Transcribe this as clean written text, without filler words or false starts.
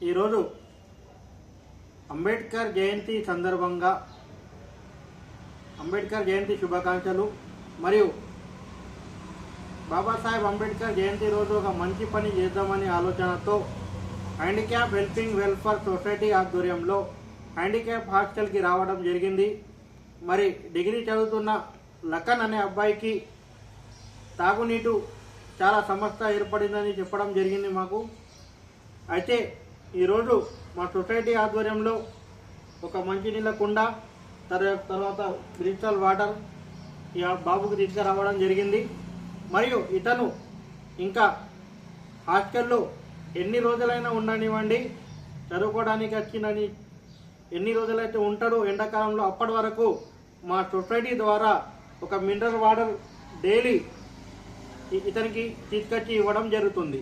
ఈరోజు అంబేద్కర్ జయంతి సందర్భంగా అంబేద్కర్ జయంతి శుభాకాంక్షలు. మరియు బాబాసాహెబ్ అంబేద్కర్ జయంతి రోజు ఒక మంచి పని చేద్దామనే ఆలోచనతో హ్యాండిక్యాప్ హెల్పింగ్ వెల్ఫేర్ సొసైటీ ఆధ్వర్యంలో హ్యాండిక్యాప్ హాస్టల్కి రావడం జరిగింది. మరి డిగ్రీ చదువుతున్న లఖన్ అనే అబ్బాయికి తాగునీటు చాలా సమస్య ఏర్పడిందని చెప్పడం జరిగింది మాకు. అయితే ఈరోజు మా సొసైటీ ఆధ్వర్యంలో ఒక మంచినీళ్ళ కుండ, తర్వాత బ్రిస్టల్ వాటర్ ఈ బాబుకి తీసుకురావడం జరిగింది. మరియు ఇతను ఇంకా హాస్టల్లో ఎన్ని రోజులైనా ఉండనివ్వండి, చదువుకోవడానికి వచ్చినని ఎన్ని రోజులైతే ఉంటాడో ఎండాకాలంలో, అప్పటి వరకు మా సొసైటీ ద్వారా ఒక మినరల్ వాటర్ డైలీ ఇతనికి తీసుకొచ్చి ఇవ్వడం జరుగుతుంది.